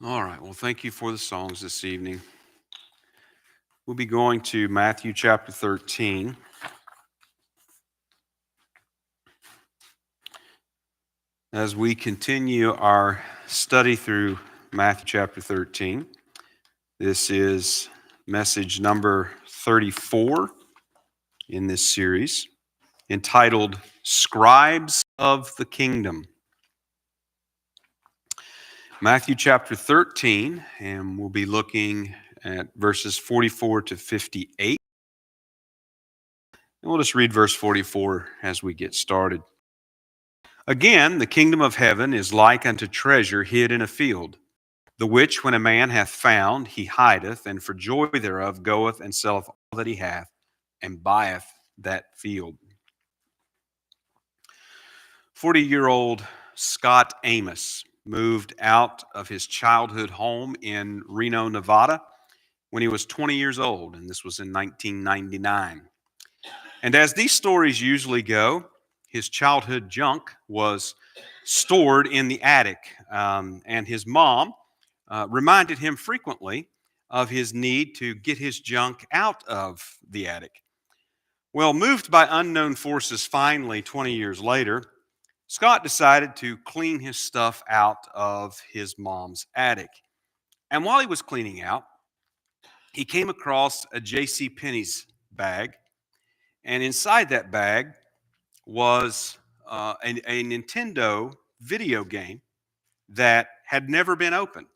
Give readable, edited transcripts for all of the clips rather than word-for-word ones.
All right. Well, thank you for the songs this evening. We'll be going to Matthew chapter 13. As we continue our study through Matthew chapter 13, this is message number 34 in this series, entitled Scribes of the Kingdom. Matthew chapter 13, and we'll be looking at verses 44 to 58. And we'll just read verse 44 as we get started. Again, the kingdom of heaven is like unto treasure hid in a field, the which when a man hath found, he hideth, and for joy thereof goeth and selleth all that he hath, and buyeth that field. 40-year-old Scott Amos moved out of his childhood home in Reno, Nevada, when he was 20 years old, and this was in 1999. And as these stories usually go, his childhood junk was stored in the attic, and his mom reminded him frequently of his need to get his junk out of the attic. Well, moved by unknown forces finally 20 years later, Scott decided to clean his stuff out of his mom's attic. And while he was cleaning out, he came across a J.C. Penney's bag, and inside that bag was a Nintendo video game that had never been opened.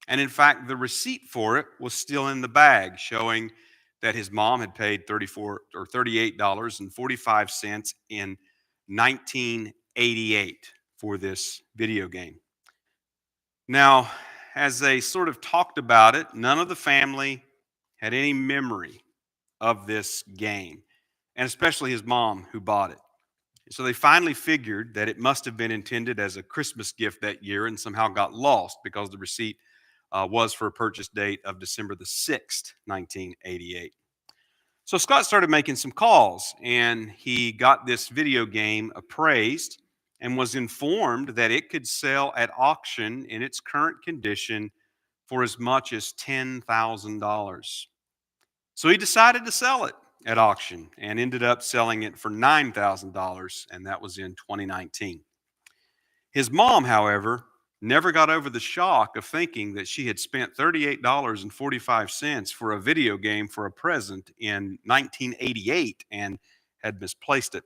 And in fact, the receipt for it was still in the bag, showing that his mom had paid $38.45 in 1988 for this video game. Now, as they sort of talked about it, none of the family had any memory of this game, and especially his mom who bought it. So they finally figured that it must have been intended as a Christmas gift that year and somehow got lost because the receipt was for a purchase date of December the 6th, 1988. So Scott started making some calls, and he got this video game appraised and was informed that it could sell at auction in its current condition for as much as $10,000. So he decided to sell it at auction and ended up selling it for $9,000, and that was in 2019. His mom, however, never got over the shock of thinking that she had spent $38.45 for a video game for a present in 1988 and had misplaced it.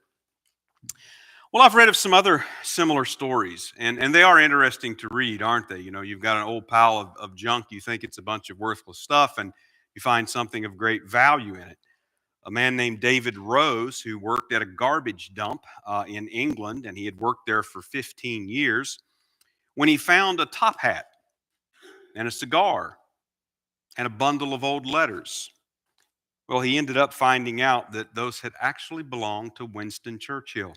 Well, I've read of some other similar stories, and they are interesting to read, aren't they? You know, you've got an old pile of junk, you think it's a bunch of worthless stuff, and you find something of great value in it. A man named David Rose, who worked at a garbage dump in England, and he had worked there for 15 years, when he found a top hat and a cigar and a bundle of old letters. Well, he ended up finding out that those had actually belonged to Winston Churchill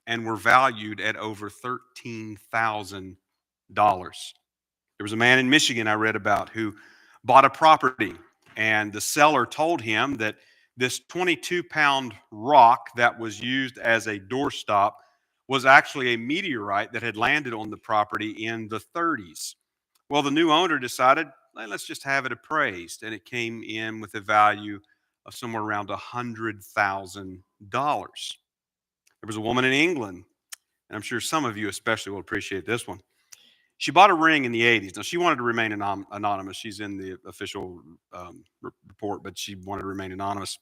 and were valued at over $13,000. There was a man in Michigan I read about who bought a property, and the seller told him that this 22-pound rock that was used as a doorstop was actually a meteorite that had landed on the property in the 30s. Well, the new owner decided, "Hey, let's just have it appraised," and it came in with a value of somewhere around $100,000. There was a woman in England, and I'm sure some of you especially will appreciate this one. She bought a ring in the 80s. Now, she wanted to remain anonymous. She's in the official report, but she wanted to remain anonymous.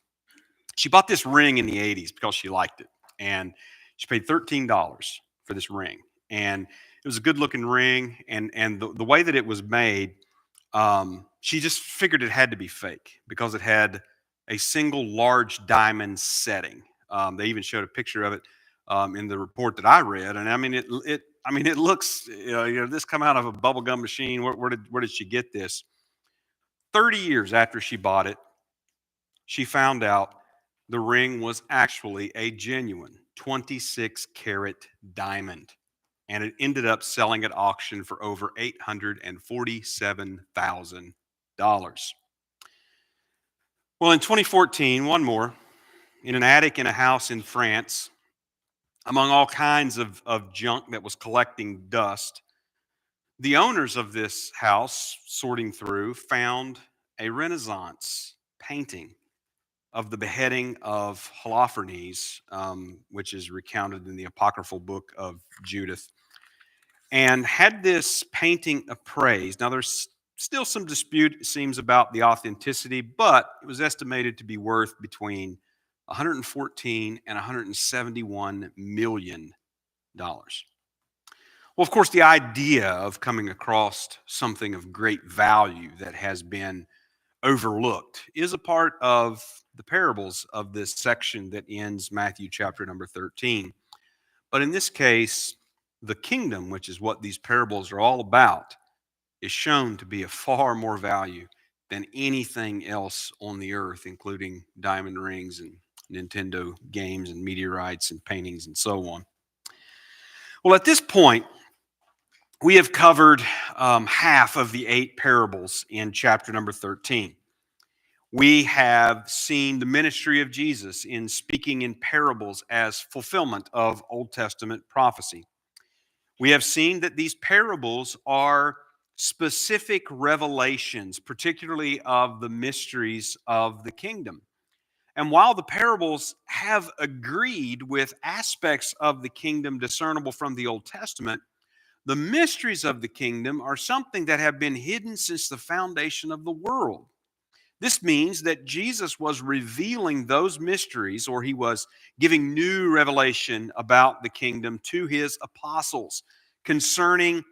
She bought this ring in the 80s because she liked it, and she paid $13 for this ring. And it was a good-looking ring, and the way that it was made, she just figured it had to be fake because it had a single large diamond setting. They even showed a picture of it in the report that I read, and I mean, it looks, this come out of a bubblegum machine. Where did she get this? 30 years after she bought it, she found out the ring was actually a genuine 26 karat diamond, and it ended up selling at auction for over $847,000. Well, in 2014, one more, in an attic in a house in France, among all kinds of junk that was collecting dust, The owners of this house, sorting through, found a Renaissance painting of the beheading of Holofernes, which is recounted in the apocryphal book of Judith, and had this painting appraised. Now, there's still some dispute, it seems, about the authenticity, but it was estimated to be worth between 114 and 171 million dollars. Well, of course, the idea of coming across something of great value that has been overlooked is a part of the parables of this section that ends Matthew chapter number 13. But in this case, the kingdom, which is what these parables are all about, is shown to be of far more value than anything else on the earth, including diamond rings and Nintendo games and meteorites and paintings and so on. Well, at this point, we have covered half of the 8 parables in chapter number 13. We have seen the ministry of Jesus in speaking in parables as fulfillment of Old Testament prophecy. We have seen that these parables are specific revelations, particularly of the mysteries of the kingdom. And while the parables have agreed with aspects of the kingdom discernible from the Old Testament, the mysteries of the kingdom are something that have been hidden since the foundation of the world. This means that Jesus was revealing those mysteries, or he was giving new revelation about the kingdom to his apostles concerning,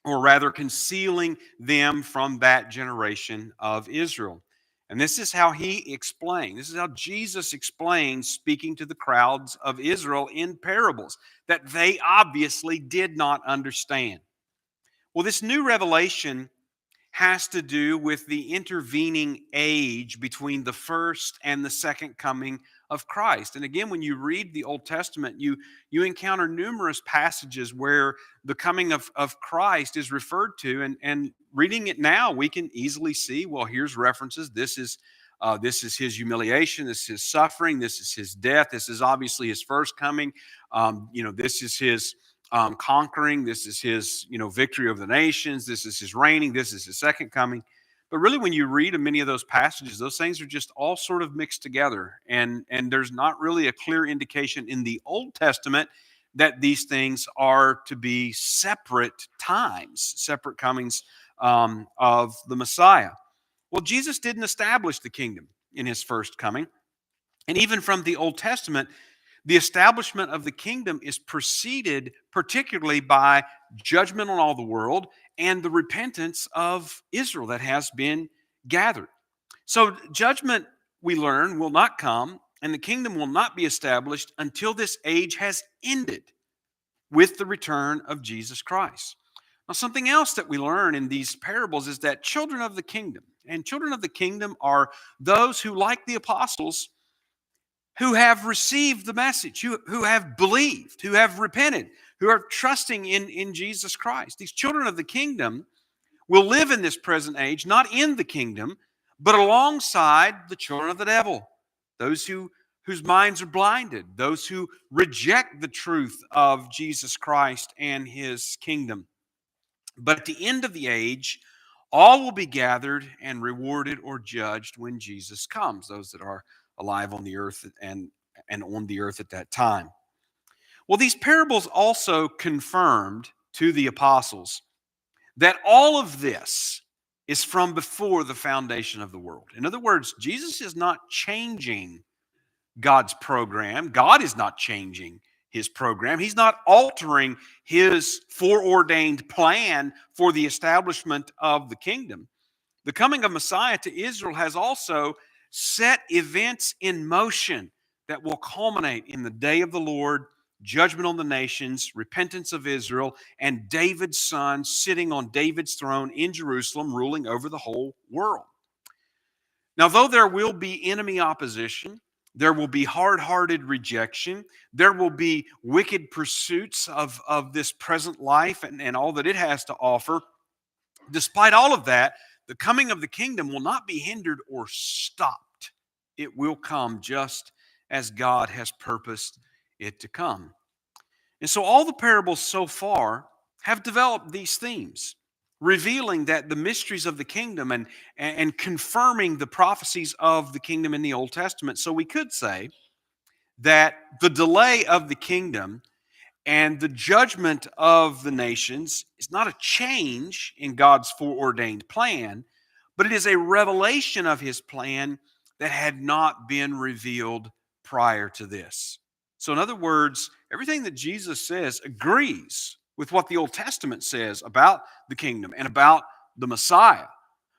or rather concealing them from that generation of Israel. And this is how he explained, this is how Jesus explained, speaking to the crowds of Israel in parables that they obviously did not understand. Well, this new revelation has to do with the intervening age between the first and the second coming of Christ. And again, when you read the Old Testament, you encounter numerous passages where the coming of Christ is referred to. And reading it now, we can easily see, well, here's references. This is his humiliation. This is his suffering. This is his death. This is obviously his first coming. This is his conquering. This is his, victory over the nations. This is his reigning. This is his second coming. But really, when you read many of those passages, those things are just all sort of mixed together. And there's not really a clear indication in the Old Testament that these things are to be separate times, separate comings of the Messiah. Well, Jesus didn't establish the kingdom in his first coming. And even from the Old Testament, the establishment of the kingdom is preceded particularly by judgment on all the world and the repentance of Israel that has been gathered. So judgment, we learn, will not come, and the kingdom will not be established until this age has ended with the return of Jesus Christ. Now, something else that we learn in these parables is that children of the kingdom, and children of the kingdom are those who, like the apostles, who have received the message, who have believed, who have repented, who are trusting in Jesus Christ. These children of the kingdom will live in this present age, not in the kingdom, but alongside the children of the devil, those whose minds are blinded, those who reject the truth of Jesus Christ and his kingdom. But at the end of the age, all will be gathered and rewarded or judged when Jesus comes, those that are alive on the earth and on the earth at that time. Well, these parables also confirmed to the apostles that all of this is from before the foundation of the world. In other words, Jesus is not changing God's program. God is not changing his program. He's not altering his foreordained plan for the establishment of the kingdom. The coming of Messiah to Israel has also set events in motion that will culminate in the day of the Lord, judgment on the nations, repentance of Israel, and David's son sitting on David's throne in Jerusalem, ruling over the whole world. Now, though there will be enemy opposition, there will be hard-hearted rejection, there will be wicked pursuits of this present life and all that it has to offer, despite all of that, the coming of the kingdom will not be hindered or stopped. It will come just as God has purposed it to come. And so all the parables so far have developed these themes, revealing that the mysteries of the kingdom and confirming the prophecies of the kingdom in the Old Testament. So we could say that the delay of the kingdom and the judgment of the nations is not a change in God's foreordained plan, but it is a revelation of his plan that had not been revealed prior to this. So, in other words, everything that Jesus says agrees with what the Old Testament says about the kingdom and about the Messiah.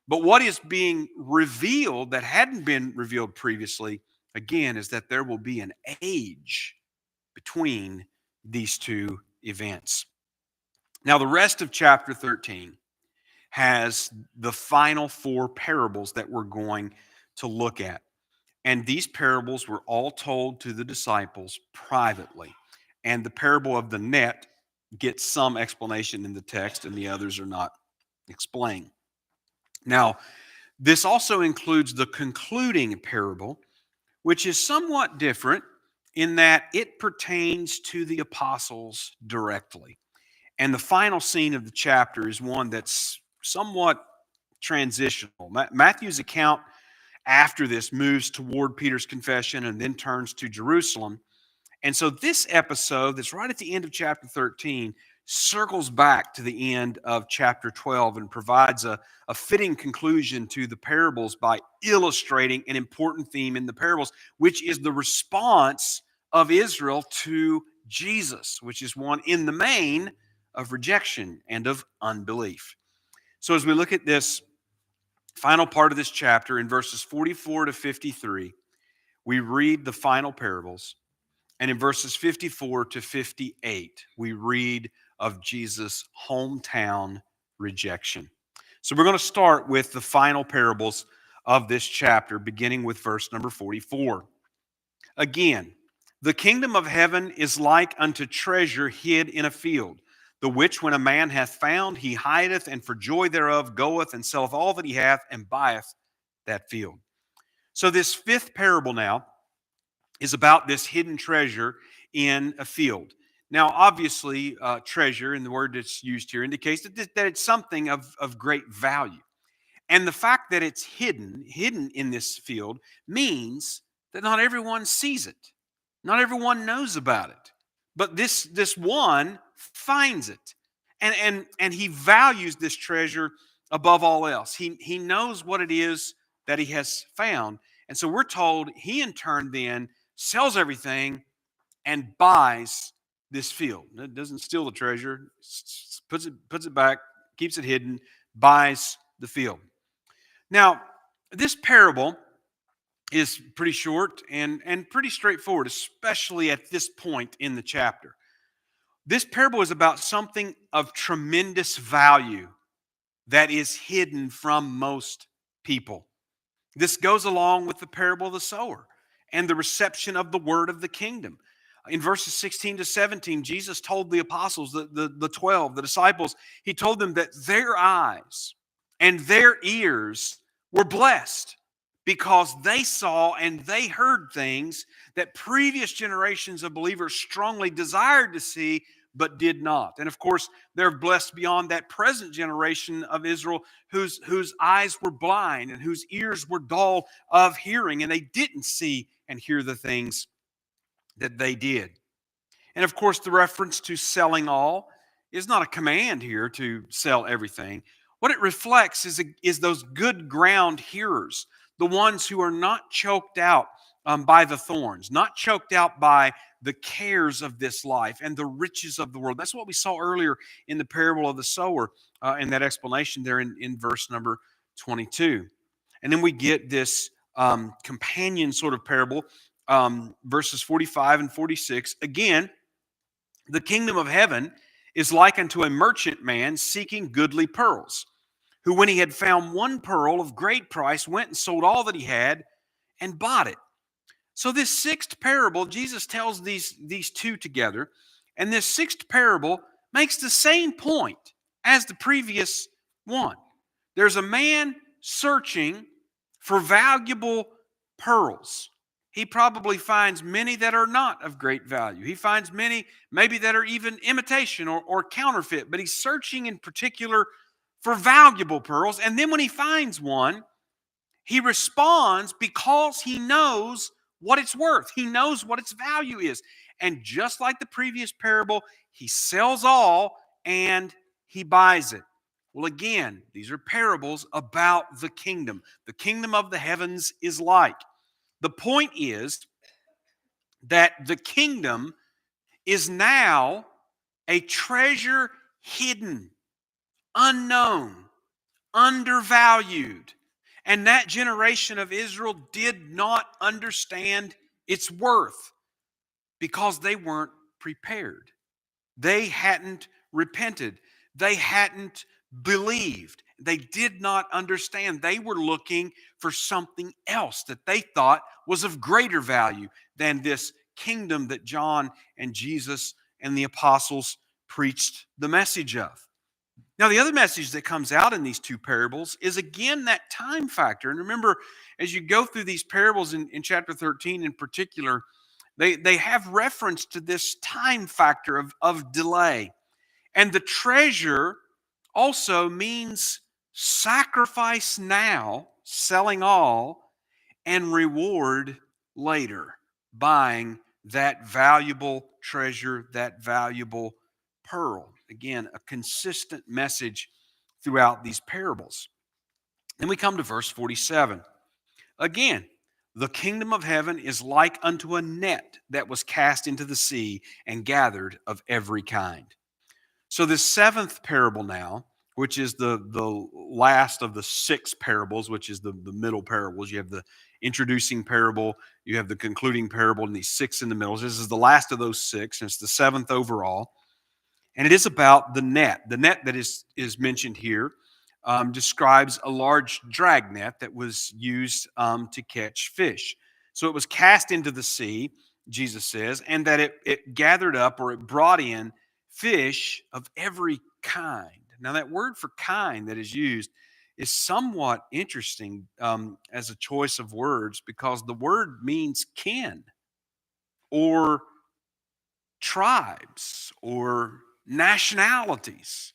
But what is being revealed that hadn't been revealed previously, again, is that there will be an age between these two events. Now, the rest of chapter 13 has the final four parables that we're going to look at. And these parables were all told to the disciples privately. And the parable of the net gets some explanation in the text, and the others are not explained. Now, this also includes the concluding parable, which is somewhat different in that it pertains to the apostles directly. And the final scene of the chapter is one that's somewhat transitional. Matthew's account after this moves toward Peter's confession and then turns to Jerusalem. And so this episode, that's right at the end of chapter 13, circles back to the end of chapter 12 and provides a fitting conclusion to the parables by illustrating an important theme in the parables, which is the response of Israel to Jesus, which is one in the main of rejection and of unbelief. So as we look at this final part of this chapter in verses 44 to 53, we read the final parables. And in verses 54 to 58, we read of Jesus' hometown rejection. So we're going to start with the final parables of this chapter, beginning with verse number 44. Again, the kingdom of heaven is like unto treasure hid in a field, the which when a man hath found, he hideth, and for joy thereof goeth and selleth all that he hath, and buyeth that field. So this fifth parable now is about this hidden treasure in a field. Now, obviously, treasure, in the word that's used here, indicates that it's something of great value. And the fact that it's hidden in this field, means that not everyone sees it. Not everyone knows about it. But this one finds it. And he values this treasure above all else. He knows what it is that he has found. And so we're told he in turn then sells everything and buys this field. It doesn't steal the treasure, puts it back, keeps it hidden, buys the field. Now, this parable is pretty short and pretty straightforward, especially at this point in the chapter. This parable is about something of tremendous value that is hidden from most people. This goes along with the parable of the sower and the reception of the word of the kingdom. In verses 16 to 17, Jesus told the apostles, the 12, the disciples, he told them that their eyes and their ears were blessed because they saw and they heard things that previous generations of believers strongly desired to see but did not. And of course, they're blessed beyond that present generation of Israel whose eyes were blind and whose ears were dull of hearing, and they didn't see and hear the things that they did. And of course, the reference to selling all is not a command here to sell everything. What it reflects is those good ground hearers, the ones who are not choked out by the thorns, not choked out by the cares of this life and the riches of the world. That's what we saw earlier in the parable of the sower in that explanation there in verse number 22. And then we get this companion sort of parable, verses 45 and 46. Again, the kingdom of heaven is like unto a merchant man seeking goodly pearls, who when he had found one pearl of great price, went and sold all that he had and bought it. So this sixth parable, Jesus tells these two together, and this sixth parable makes the same point as the previous one. There's a man searching for valuable pearls. he probably finds many that are not of great value. He finds many maybe that are even imitation or counterfeit, but he's searching in particular for valuable pearls. And then when he finds one, he responds because he knows what it's worth. He knows what its value is. And just like the previous parable, he sells all and he buys it. Well, again, these are parables about the kingdom. The kingdom of the heavens is like. The point is that the kingdom is now a treasure hidden, unknown, undervalued. And that generation of Israel did not understand its worth because they weren't prepared. They hadn't repented. They hadn't believed. They did not understand. They were looking for something else that they thought was of greater value than this kingdom that John and Jesus and the apostles preached the message of. Now, the other message that comes out in these two parables is again that time factor. And remember, as you go through these parables in chapter 13 in particular, they have reference to this time factor of delay. And the treasure also means sacrifice now, selling all, and reward later, buying that valuable treasure, that valuable pearl. Again, a consistent message throughout these parables. Then we come to verse 47. Again, the kingdom of heaven is like unto a net that was cast into the sea and gathered of every kind. So this seventh parable now, which is the last of the six parables, which is the middle parables. You have the introducing parable, you have the concluding parable, and these six in the middle. This is the last of those six, and it's the seventh overall. And it is about the net. The net that is mentioned here describes a large drag net that was used to catch fish. So it was cast into the sea, Jesus says, and that it gathered up or it brought in fish of every kind. Now, that word for kind that is used is somewhat interesting as a choice of words because the word means kin or tribes or nationalities.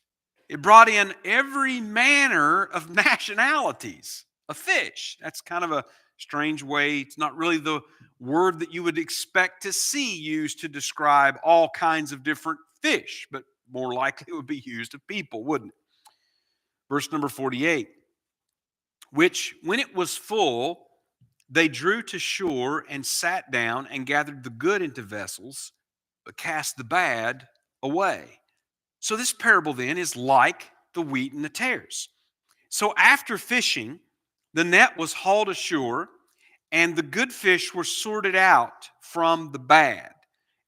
It brought in every manner of nationalities of fish. That's kind of a strange way. It's not really the word that you would expect to see used to describe all kinds of different fish, but more likely it would be used of people, wouldn't it? Verse number 48, which when it was full, they drew to shore and sat down and gathered the good into vessels, but cast the bad away. So this parable then is like the wheat and the tares. So after fishing, the net was hauled ashore, and the good fish were sorted out from the bad.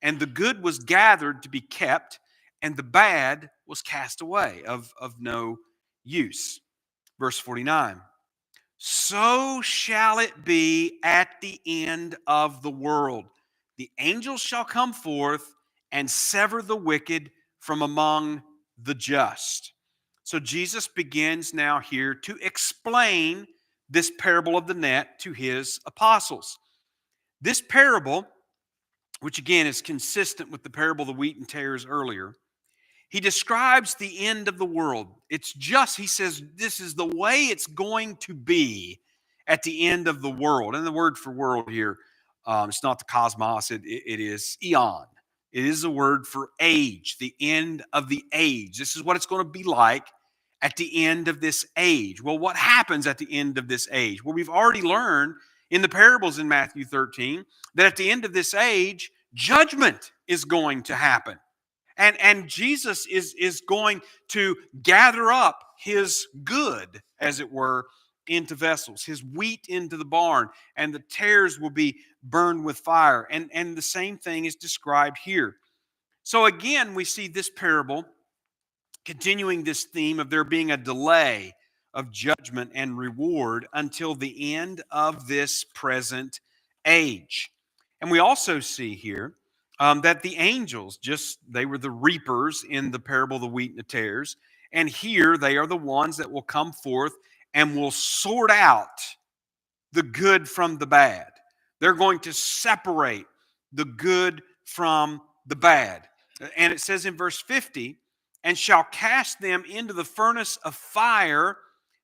And the good was gathered to be kept, and the bad was cast away, of no use. Verse 49. So shall it be at the end of the world. The angels shall come forth and sever the wicked from among the just. So Jesus begins now here to explain this parable of the net to his apostles. This parable, which again is consistent with the parable of the wheat and tares earlier, he describes the end of the world. It's just, he says, this is the way it's going to be at the end of the world. And the word for world here, it's not the cosmos, it is eon. It is a word for age, the end of the age. This is what it's going to be like at the end of this age. Well, what happens at the end of this age? Well, we've already learned in the parables in Matthew 13 that at the end of this age, judgment is going to happen. And Jesus is going to gather up his good, as it were, into vessels, his wheat into the barn, and the tares will be burned with fire. And the same thing is described here. So again, we see this parable continuing this theme of there being a delay of judgment and reward until the end of this present age. And we also see here that the angels, they were the reapers in the parable of the wheat and the tares. And here they are the ones that will come forth and will sort out the good from the bad. They're going to separate the good from the bad. And it says in verse 50, and shall cast them into the furnace of fire.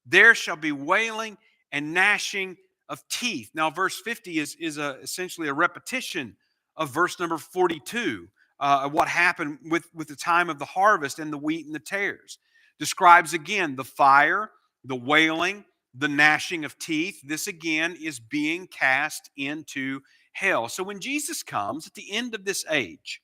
There shall be wailing and gnashing of teeth. Now, verse 50 is essentially a repetition of verse number 42, what happened with the time of the harvest and the wheat and the tares. Describes again the fire, the wailing, the gnashing of teeth. This again is being cast into hell. So when Jesus comes at the end of this age,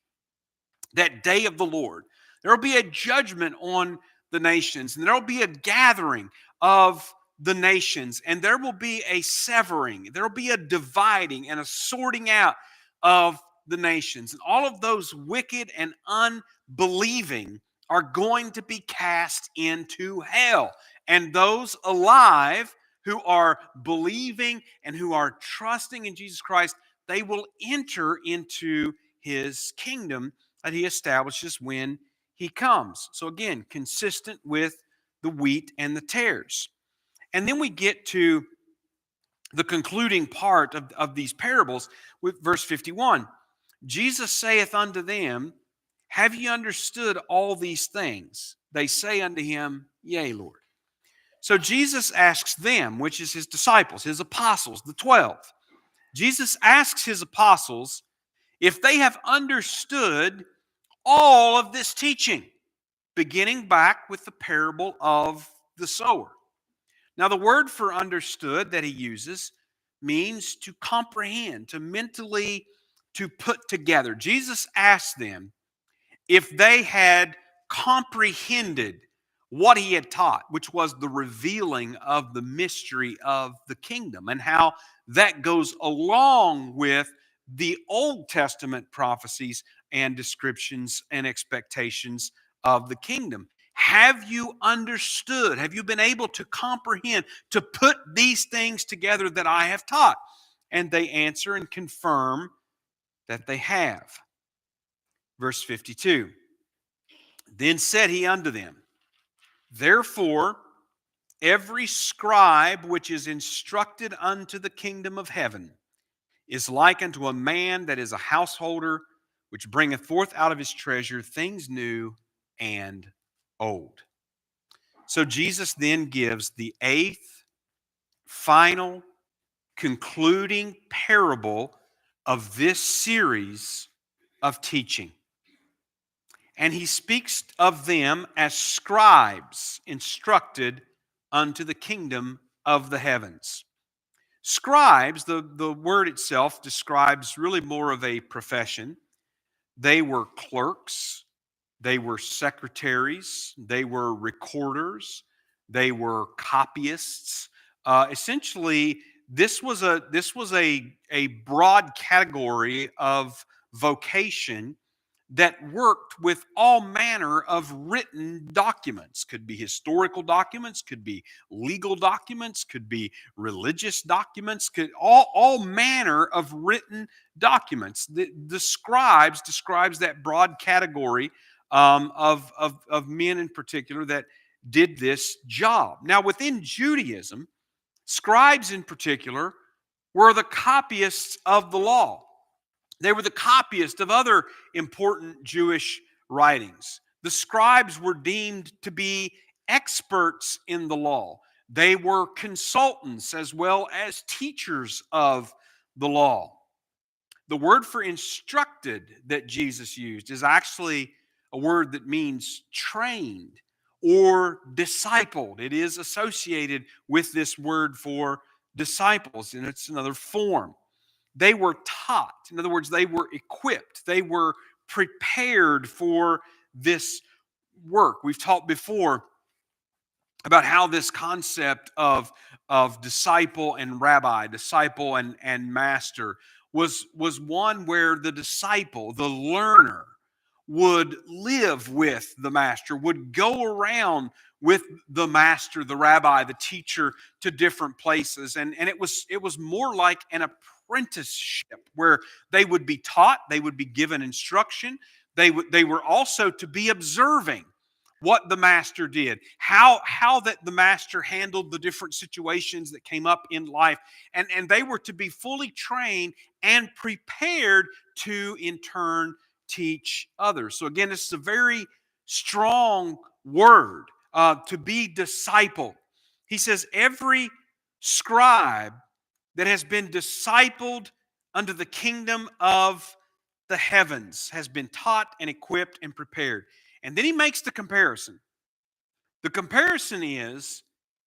that day of the Lord, there will be a judgment on the nations, and there will be a gathering of the nations, and there will be a severing, there will be a dividing and a sorting out of the nations. And all of those wicked and unbelieving are going to be cast into hell. And those alive who are believing and who are trusting in Jesus Christ, they will enter into his kingdom that he establishes when he comes. So again, consistent with the wheat and the tares. And then we get to the concluding part of these parables with verse 51. Jesus saith unto them, have ye understood all these things? They say unto him, yea, Lord. So Jesus asks them, which is his disciples, his apostles, the 12. Jesus asks his apostles if they have understood all of this teaching, beginning back with the parable of the sower. Now, the word for understood that he uses means to comprehend, to mentally to put together. Jesus asked them if they had comprehended what he had taught, which was the revealing of the mystery of the kingdom and how that goes along with the Old Testament prophecies and descriptions and expectations of the kingdom. Have you understood? Have you been able to comprehend, to put these things together that I have taught? And they answer and confirm that they have. Verse 52. Then said he unto them, therefore, every scribe which is instructed unto the kingdom of heaven is like unto a man that is a householder, which bringeth forth out of his treasure things new and old. So Jesus then gives the eighth, final, concluding parable of this series of teaching. And he speaks of them as scribes instructed unto the kingdom of the heavens. Scribes, the word itself describes really more of a profession. They were clerks, they were secretaries, they were recorders, they were copyists. Essentially, this was a broad category of vocation that worked with all manner of written documents. Could be historical documents, could be legal documents, could be religious documents, could all manner of written documents. The scribes describes that broad category of men in particular that did this job. Now, within Judaism, scribes in particular were the copyists of the law. They were the copyists of other important Jewish writings. The scribes were deemed to be experts in the law. They were consultants as well as teachers of the law. The word for instructed that Jesus used is actually a word that means trained or discipled. It is associated with this word for disciples, and it's another form. They were taught. In other words, they were equipped. They were prepared for this work. We've talked before about how this concept of disciple and rabbi, disciple and master, was one where the disciple, the learner, would live with the master, would go around with the master, the rabbi, the teacher, to different places. And it was more like an apprenticeship where they would be taught, they would be given instruction, they were also to be observing what the master did, how that the master handled the different situations that came up in life. And they were to be fully trained and prepared to, in turn, teach others. So again, this is a very strong word, to be discipled. He says, every scribe that has been discipled unto the kingdom of the heavens has been taught and equipped and prepared. And then he makes the comparison. The comparison is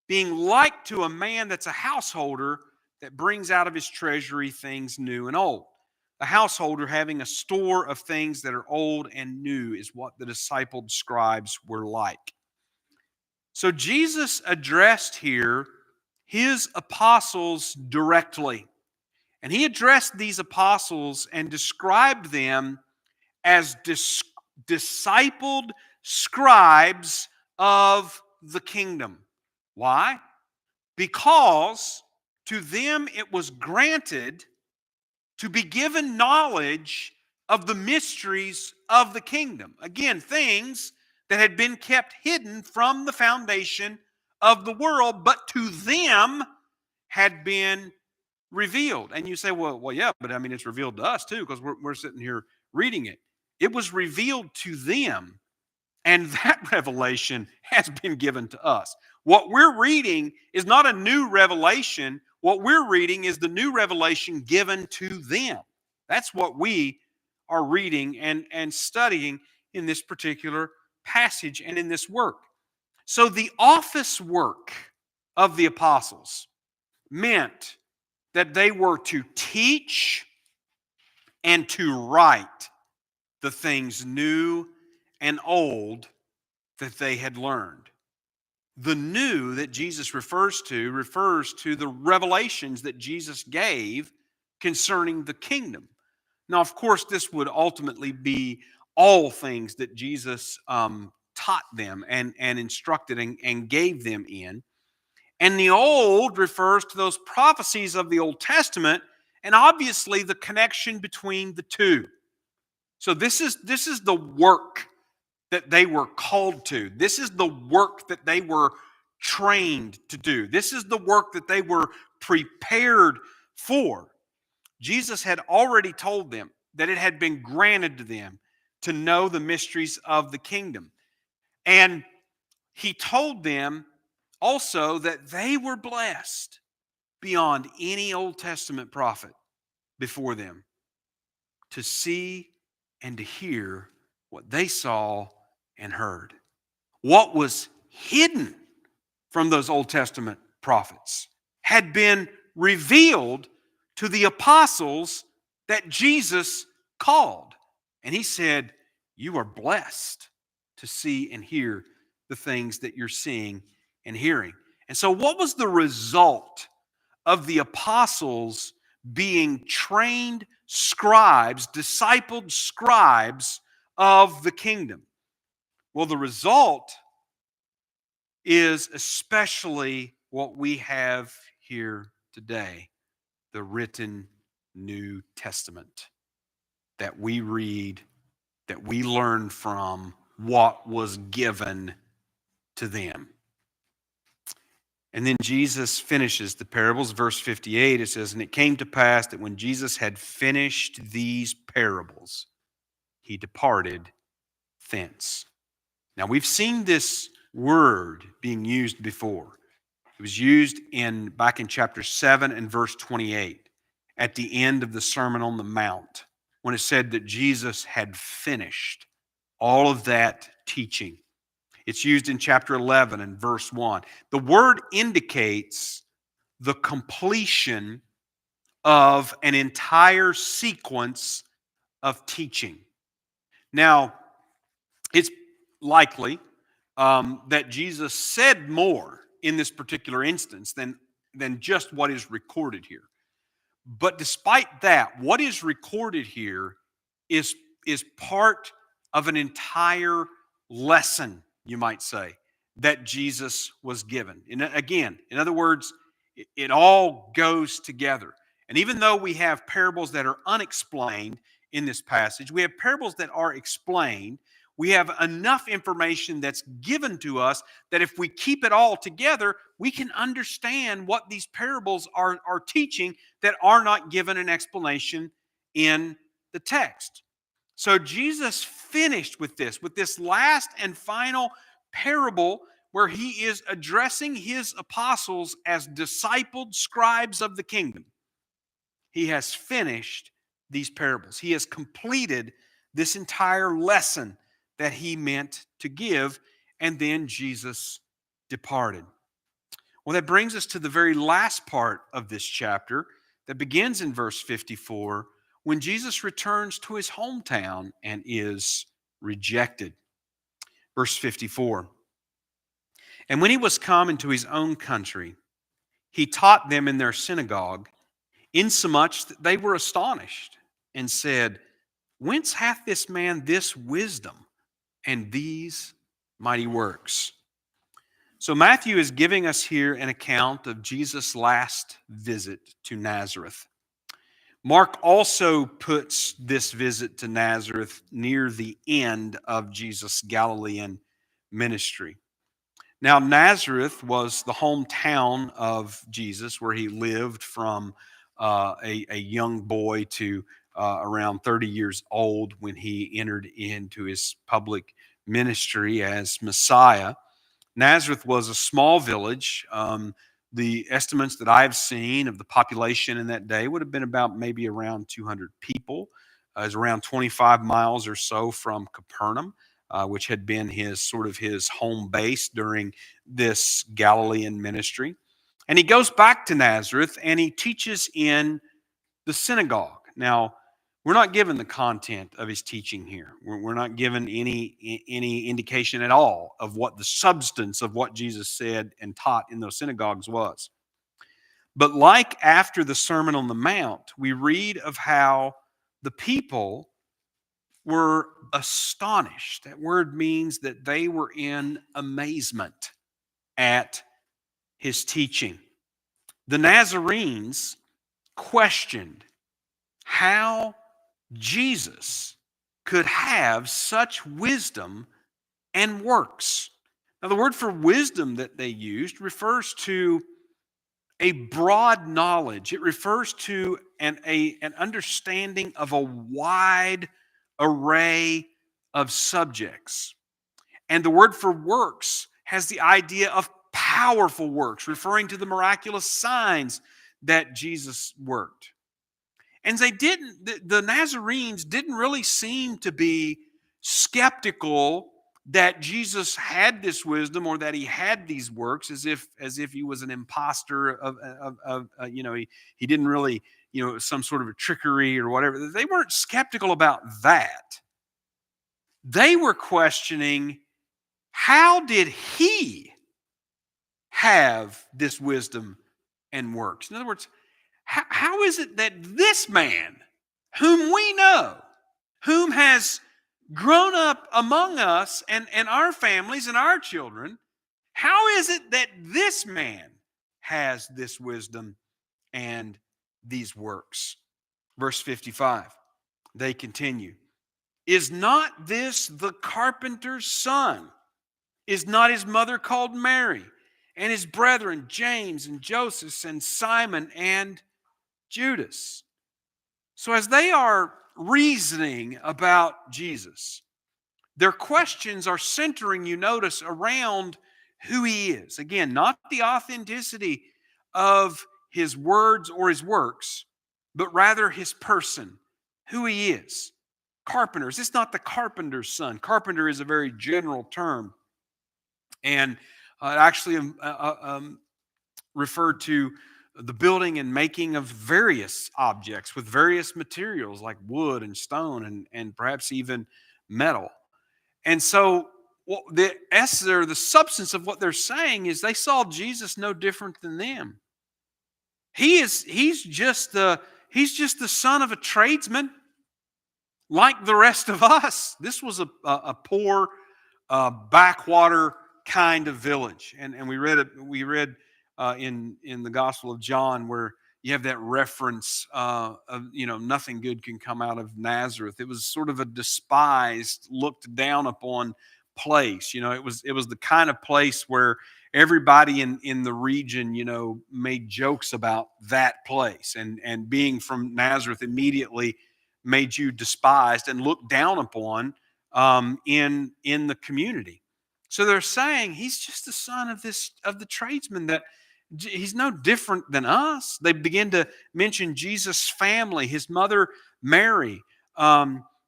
being like to a man that's a householder that brings out of his treasury things new and old. A householder having a store of things that are old and new is what the discipled scribes were like. So Jesus addressed here his apostles directly. And he addressed these apostles and described them as discipled scribes of the kingdom. Why? Because to them it was granted to be given knowledge of the mysteries of the kingdom. Again, things that had been kept hidden from the foundation of the world, but to them had been revealed. And you say, well, yeah, but I mean, it's revealed to us too, because we're sitting here reading it. It was revealed to them, and that revelation has been given to us. What we're reading is not a new revelation. What we're reading is the new revelation given to them. That's what we are reading and studying in this particular passage and in this work. So the office work of the apostles meant that they were to teach and to write the things new and old that they had learned. The new that Jesus refers to the revelations that Jesus gave concerning the kingdom. Now, of course, this would ultimately be all things that Jesus taught them and instructed and gave them in. And the old refers to those prophecies of the Old Testament, and obviously the connection between the two. So this is the work that they were called to. This is the work that they were trained to do. This is the work that they were prepared for. Jesus had already told them that it had been granted to them to know the mysteries of the kingdom. And he told them also that they were blessed beyond any Old Testament prophet before them to see and to hear what they saw and heard. What was hidden from those Old Testament prophets had been revealed to the apostles that Jesus called. And he said, you are blessed to see and hear the things that you're seeing and hearing. And so what was the result of the apostles being trained scribes, discipled scribes of the kingdom? Well, the result is especially what we have here today, the written New Testament that we read, that we learn from what was given to them. And then Jesus finishes the parables. Verse 58, it says, and it came to pass that when Jesus had finished these parables, he departed thence. Now, we've seen this word being used before. It was used back in chapter 7 and verse 28 at the end of the Sermon on the Mount, when it said that Jesus had finished all of that teaching. It's used in chapter 11 and verse 1. The word indicates the completion of an entire sequence of teaching. Now, it's likely that Jesus said more in this particular instance than just what is recorded here. But despite that, what is recorded here is part of an entire lesson, you might say, that Jesus was given. And again, in other words, it all goes together. And even though we have parables that are unexplained in this passage, we have parables that are explained. We have enough information that's given to us that if we keep it all together, we can understand what these parables are teaching that are not given an explanation in the text. So Jesus finished with this last and final parable where he is addressing his apostles as discipled scribes of the kingdom. He has finished these parables. He has completed this entire lesson that he meant to give, and then Jesus departed. Well, that brings us to the very last part of this chapter that begins in verse 54 when Jesus returns to his hometown and is rejected. Verse 54. And when he was come into his own country, he taught them in their synagogue, insomuch that they were astonished, and said, Whence hath this man this wisdom and these mighty works? So Matthew is giving us here an account of Jesus' last visit to Nazareth. Mark also puts this visit to Nazareth near the end of Jesus' Galilean ministry. Now, Nazareth was the hometown of Jesus, where he lived from a young boy to around 30 years old when he entered into his public ministry as Messiah. Nazareth was a small village. The estimates that I've seen of the population in that day would have been about maybe around 200 people. It was around 25 miles or so from Capernaum, which had been his home base during this Galilean ministry. And he goes back to Nazareth and he teaches in the synagogue. Now, we're not given the content of his teaching here. We're not given any indication at all of what the substance of what Jesus said and taught in those synagogues was. But like after the Sermon on the Mount, we read of how the people were astonished. That word means that they were in amazement at his teaching. The Nazarenes questioned how Jesus could have such wisdom and works. Now, the word for wisdom that they used refers to a broad knowledge. It refers to an understanding of a wide array of subjects. And the word for works has the idea of powerful works, referring to the miraculous signs that Jesus worked. And the Nazarenes didn't really seem to be skeptical that Jesus had this wisdom or that he had these works, as if he was an imposter he didn't really, some sort of a trickery or whatever. They weren't skeptical about that. They were questioning, how did he have this wisdom and works? In other words, how is it that this man, whom we know, whom has grown up among us and our families and our children, how is it that this man has this wisdom and these works? Verse 55, they continue. Is not this the carpenter's son? Is not his mother called Mary? And his brethren, James and Joseph and Simon and Judas. So as they are reasoning about Jesus, their questions are centering, you notice, around who he is. Again, not the authenticity of his words or his works, but rather his person, who he is. Carpenters. It's not the carpenter's son. Carpenter is a very general term. And it actually referred to the building and making of various objects with various materials like wood and stone and perhaps even metal. And so the essence or the substance of what they're saying is they saw Jesus no different than them. He's just the son of a tradesman like the rest of us. This was a poor backwater kind of village. And we read in the Gospel of John where you have that reference of, nothing good can come out of Nazareth. It was sort of a despised, looked down upon place. It was the kind of place where everybody in the region, made jokes about that place, and being from Nazareth immediately made you despised and looked down upon in the community. So they're saying he's just the son of the tradesman, that he's no different than us. They begin to mention Jesus' family, his mother Mary,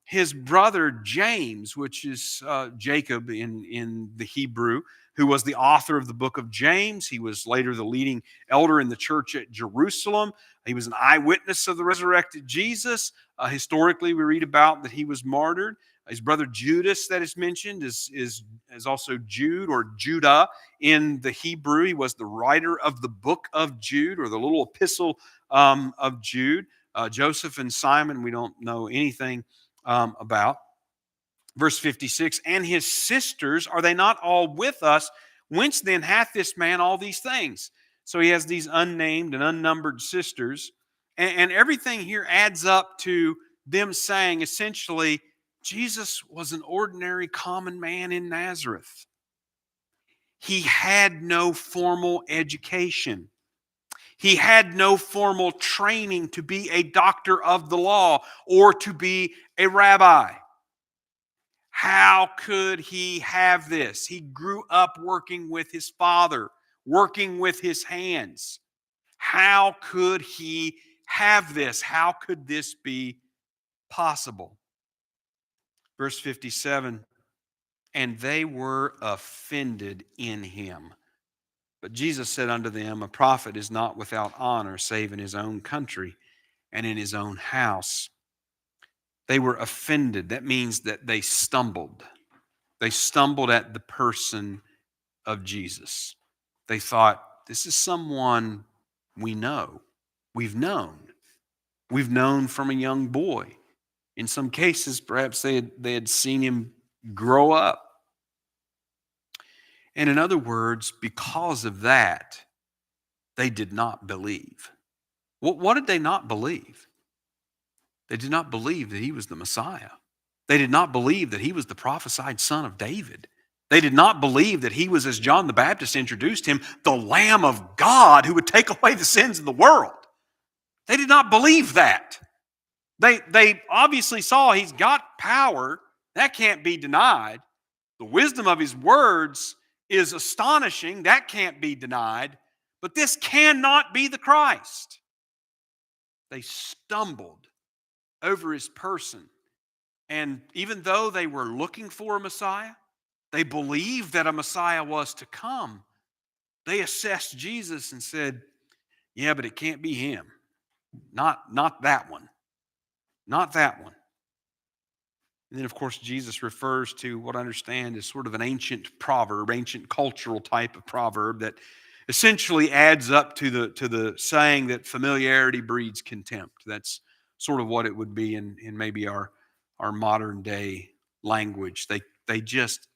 his brother James, which is Jacob in the Hebrew, who was the author of the book of James. He was later the leading elder in the church at Jerusalem. He was an eyewitness of the resurrected Jesus. Historically, we read about that he was martyred. His brother Judas, that is mentioned, is also Jude or Judah in the Hebrew. He was the writer of the book of Jude, or the little epistle of Jude. Joseph and Simon, we don't know anything about. Verse 56, and his sisters, are they not all with us? Whence then hath this man all these things? So he has these unnamed and unnumbered sisters. And everything here adds up to them saying, essentially, Jesus was an ordinary common man in Nazareth. He had no formal education. He had no formal training to be a doctor of the law or to be a rabbi. How could he have this? He grew up working with his father, working with his hands. How could he have this? How could this be possible? Verse 57, and they were offended in him. But Jesus said unto them, a prophet is not without honor, save in his own country and in his own house. They were offended. That means that they stumbled. They stumbled at the person of Jesus. They thought, this is someone we know. We've known. We've known from a young boy. In some cases, perhaps they had seen him grow up. And in other words, because of that, they did not believe. What did they not believe? They did not believe that he was the Messiah. They did not believe that he was the prophesied son of David. They did not believe that he was, as John the Baptist introduced him, the Lamb of God who would take away the sins of the world. They did not believe that. They obviously saw he's got power. That can't be denied. The wisdom of his words is astonishing. That can't be denied. But this cannot be the Christ. They stumbled over his person. And even though they were looking for a Messiah, they believed that a Messiah was to come, they assessed Jesus and said, yeah, but it can't be him. Not that one. Not that one. And then, of course, Jesus refers to what I understand is sort of an ancient proverb, ancient cultural type of proverb that essentially adds up to the saying that familiarity breeds contempt. That's sort of what it would be in maybe our modern day language. They just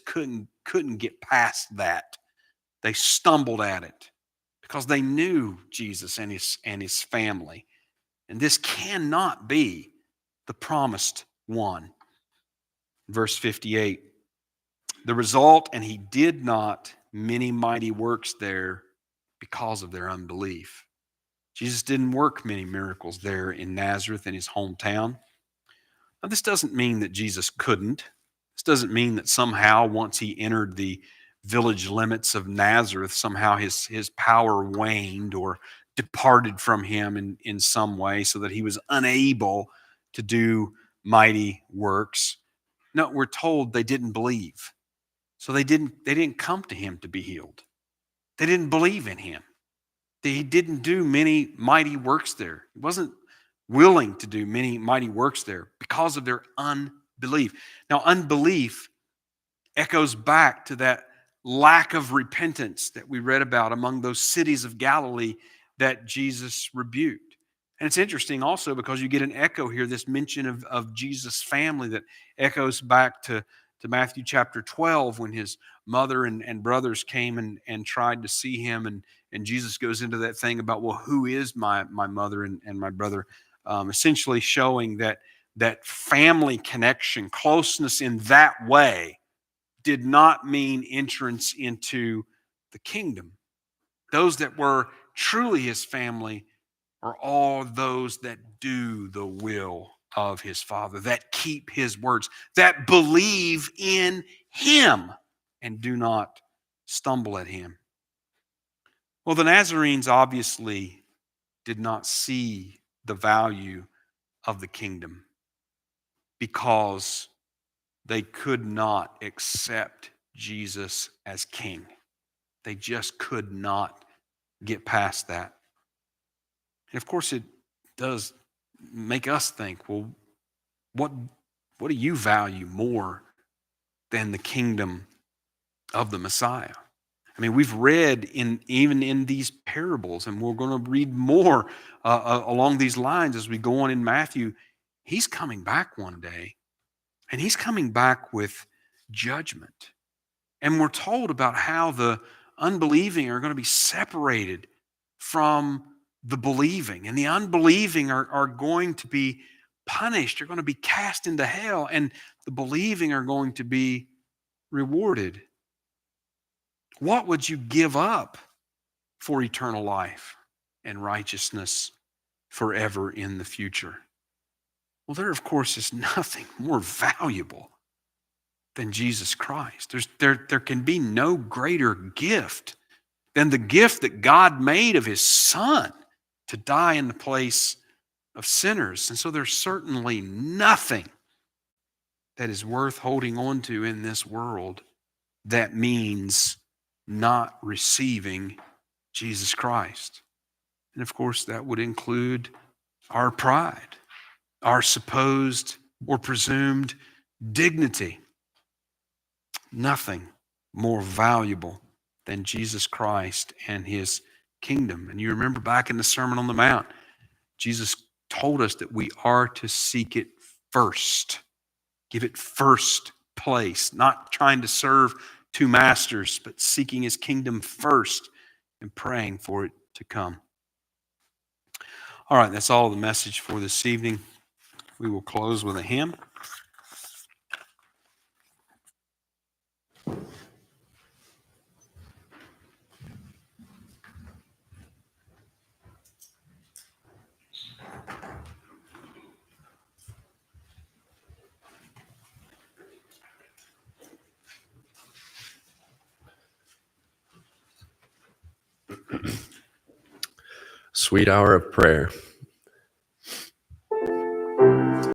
couldn't get past that. They stumbled at it because they knew Jesus and his family. And this cannot be the promised one. Verse 58, the result, and he did not many mighty works there because of their unbelief. Jesus didn't work many miracles there in Nazareth, in his hometown. Now, this doesn't mean that Jesus couldn't. This doesn't mean that somehow once he entered the village limits of Nazareth, somehow his power waned or departed from him in some way so that he was unable to do mighty works. No, we're told they didn't believe. So they didn't come to him to be healed. They didn't believe in him. He didn't do many mighty works there. He wasn't willing to do many mighty works there because of their unbelief. Now, unbelief echoes back to that lack of repentance that we read about among those cities of Galilee that Jesus rebuked. And it's interesting also because you get an echo here, this mention of Jesus' family that echoes back to to Matthew chapter 12 when his mother and brothers came and tried to see him. And Jesus goes into that thing about, well, who is my mother and my brother? Essentially showing that family connection, closeness in that way, did not mean entrance into the kingdom. Those that were truly his family are all those that do the will of his Father, that keep his words, that believe in him and do not stumble at him. Well, the Nazarenes obviously did not see the value of the kingdom because they could not accept Jesus as king. They just could not get past that. And of course, it does make us think, well, what do you value more than the kingdom of the Messiah? I mean, we've read even in these parables, and we're going to read more along these lines as we go on in Matthew. He's coming back one day, and he's coming back with judgment. And we're told about how the unbelieving are going to be separated from the believing. And the unbelieving are going to be punished. They're going to be cast into hell. And the believing are going to be rewarded. What would you give up for eternal life and righteousness forever in the future? Well, there, of course, is nothing more valuable than Jesus Christ. There can be no greater gift than the gift that God made of his Son to die in the place of sinners. And so there's certainly nothing that is worth holding on to in this world that means not receiving Jesus Christ. And of course, that would include our pride, our supposed or presumed dignity. Nothing more valuable than Jesus Christ and his kingdom. And you remember back in the Sermon on the Mount, Jesus told us that we are to seek it first. Give it first place, not trying to serve two masters, but seeking his kingdom first and praying for it to come. All right, that's all the message for this evening. We will close with a hymn. Sweet hour of prayer.